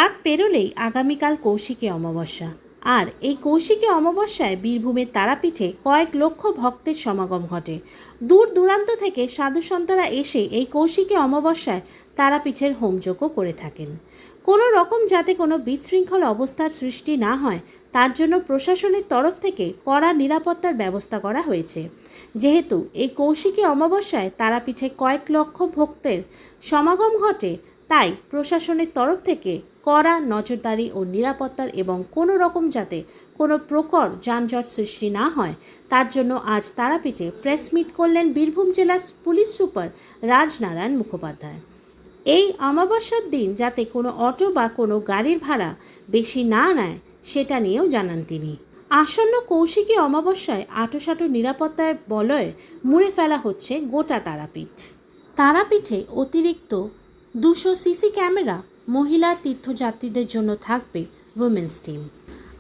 রাত পেরোলেই আগামীকাল কৌশিকী অমাবস্যা। আর এই কৌশিকী অমাবস্যায় বীরভূমের তারাপীঠে কয়েক লক্ষ ভক্তের সমাগম ঘটে। দূর দূরান্ত থেকে সাধুসন্তরা এসে এই কৌশিকী অমাবস্যায় তারাপীঠের হোমযজ্ঞ করে থাকেন। কোনো রকম যাতে কোনো বিশৃঙ্খল অবস্থার সৃষ্টি না হয় তার জন্য প্রশাসনের তরফ থেকে কড়া নিরাপত্তার ব্যবস্থা করা হয়েছে। যেহেতু এই কৌশিকী অমাবস্যায় তারাপীঠে কয়েক লক্ষ ভক্তের সমাগম ঘটে, তাই প্রশাসনের তরফ থেকে কড়া নজরদারি ও নিরাপত্তার এবং কোনো রকম যাতে কোনো প্রখর যানজট সৃষ্টি না হয় তার জন্য আজ তারাপীঠে প্রেস মিট করলেন বীরভূম জেলার পুলিশ সুপার রাজনারায়ণ মুখোপাধ্যায়। এই অমাবস্যার দিন যাতে কোনো অটো বা কোনো গাড়ির ভাড়া বেশি না নেয় সেটা নিয়েও জানান তিনি। আসন্ন কৌশিকী অমাবস্যায় আঁটোসাঁটো নিরাপত্তার বলয়ে মুড়ে ফেলা হচ্ছে গোটা তারাপীঠ। তারাপীঠে অতিরিক্ত 200 সিসি ক্যামেরা, মহিলা তীর্থযাত্রীদের জন্য থাকবে উইমেন্স টিম।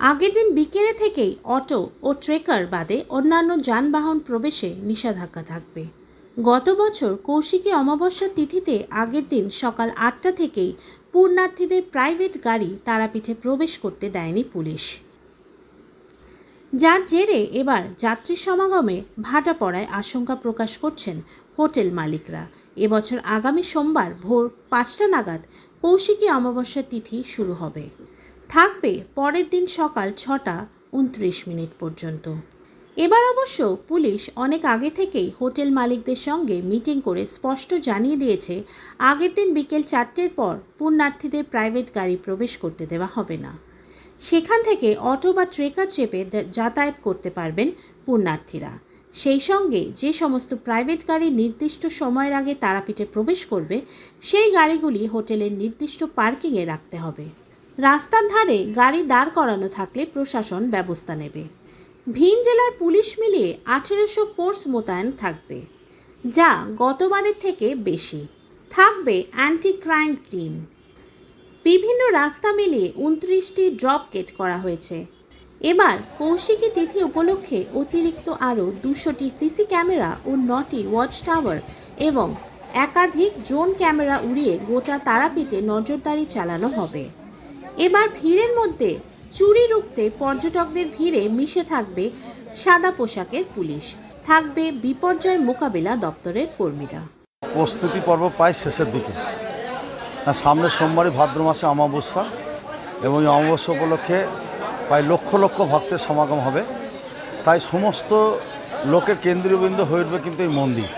আগের দিন বিকেলে থেকেই অটো ও ট্রেকার বাদে অন্যান্য যানবাহন প্রবেশে নিষেধাজ্ঞা থাকবে। গত বছর কৌশিকী অমাবস্যার তিথিতে আগের দিন সকাল 8টা থেকেই পুণ্যার্থীদের প্রাইভেট গাড়ি তারাপীঠে প্রবেশ করতে দেয়নি পুলিশ, যার জেরে এবার যাত্রী সমাগমে ভাটা পড়ায় আশঙ্কা প্রকাশ করছেন হোটেল মালিকরা। এবছর আগামী সোমবার ভোর 5টা নাগাদ কৌশিকী অমাবস্যার তিথি শুরু হবে, থাকবে পরের দিন সকাল 6টা 29 পর্যন্ত। এবার অবশ্য পুলিশ অনেক আগে থেকেই হোটেল মালিকদের সঙ্গে মিটিং করে স্পষ্ট জানিয়ে দিয়েছে আগের দিন বিকেল 4টের পর পুণ্যার্থীদের প্রাইভেট গাড়ি প্রবেশ করতে দেওয়া হবে না। সেখান থেকে অটো বা ট্রেকার চেপে যাতায়াত করতে পারবেন পুণ্যার্থীরা। সেই সঙ্গে যে সমস্ত প্রাইভেট গাড়ি নির্দিষ্ট সময়ের আগে তারাপীঠে প্রবেশ করবে সেই গাড়িগুলি হোটেলের নির্দিষ্ট পার্কিংয়ে রাখতে হবে। রাস্তার ধারে গাড়ি দাঁড় করানো থাকলে প্রশাসন ব্যবস্থা নেবে। ভিন জেলার পুলিশ মিলিয়ে 1800 ফোর্স মোতায়েন থাকবে, যা গতবারের থেকে বেশি। থাকবে অ্যান্টি ক্রাইম টিম। বিভিন্ন রাস্তা মিলিয়ে 29টি ড্রপ গেট করা হয়েছে। এবার কৌশিকী তিথি উপলক্ষে অতিরিক্ত আরও 200টি সিসি ক্যামেরা ও 9টি ওয়াচ টাওয়ার এবং একাধিক ড্রোন ক্যামেরা উড়িয়ে গোটা তারাপীঠে নজরদারি চালানো হবে। এবার ভিড়ের মধ্যে চুরি রুখতে পর্যটকদের ভিড়ে মিশে থাকবে সাদা পোশাকের পুলিশ, থাকবে বিপর্যয় মোকাবিলা দপ্তরের কর্মীরা। প্রস্তুতি পর্ব প্রায় শেষের দিকে। সামনের সোমবারই ভাদ্র মাসে অমাবস্যা এবং এই অমাবস্যা উপলক্ষে প্রায় লক্ষ লক্ষ ভক্তের সমাগম হবে। তাই সমস্ত লোকের কেন্দ্রবিন্দু হয়ে উঠবে কিন্তু এই মন্দির।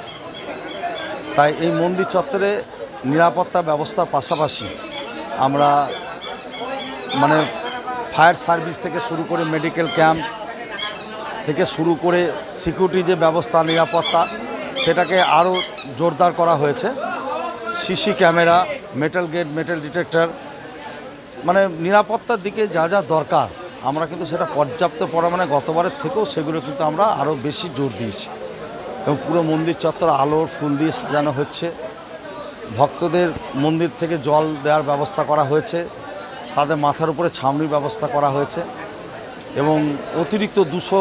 তাই এই মন্দির চত্বরে নিরাপত্তা ব্যবস্থার পাশাপাশি আমরা ফায়ার সার্ভিস থেকে শুরু করে মেডিকেল ক্যাম্প থেকে শুরু করে সিকিউরিটি যে ব্যবস্থা নিরাপত্তা সেটাকে আরও জোরদার করা হয়েছে। CC camera, metal gate, metal detector, নিরাপত্তার দিকে যা যা দরকার আমরা কিন্তু সেটা পর্যাপ্ত পরিমাণে গতবারের থেকেও সেগুলো কিন্তু আমরা আরও বেশি জোর দিয়েছি এবং পুরো মন্দির চত্বর আলোর ফুল দিয়ে সাজানো হচ্ছে। ভক্তদের মন্দির থেকে জল দেওয়ার ব্যবস্থা করা হয়েছে, তাদের মাথার উপরে ছাউনির ব্যবস্থা করা হয়েছে এবং অতিরিক্ত 200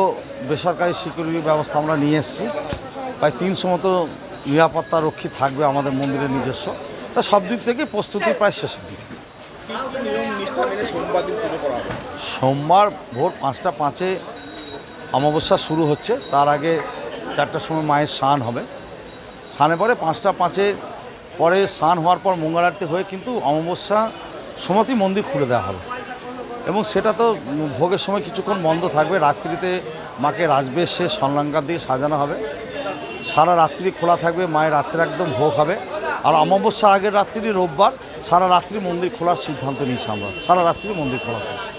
বেসরকারি সিকিউরিটি ব্যবস্থা আমরা নিয়ে এসেছি। প্রায় 300 মতো নিরাপত্তা রক্ষী থাকবে আমাদের মন্দিরের নিজস্ব। তা সব দিক থেকে প্রস্তুতি প্রায় শেষের দিকে। সোমবার ভোর 5টা 5 অমাবস্যা শুরু হচ্ছে। তার আগে 4টার সময় মায়ের স্নান হবে। স্নানের পরে 5টা 5 পরে স্নান হওয়ার পর মঙ্গল আরতি হয়ে কিন্তু অমাবস্যা সময়তেই মন্দির খুলে দেওয়া হবে এবং সেটা তো ভোগের সময় কিছুক্ষণ বন্ধ থাকবে। রাত্রিতে মাকে রাজবেশে স্বর্ণালঙ্কার দিয়ে সাজানো হবে। সারা রাত্রি খোলা থাকবে, মায়ের রাত্রে একদম ভোগ হবে। আর অমাবস্যা আগের রাত্রি রোববার সারা রাত্রি মন্দির খোলার সিদ্ধান্ত নিয়েছি আমরা, সারা রাত্রি মন্দির খোলা থাকবে।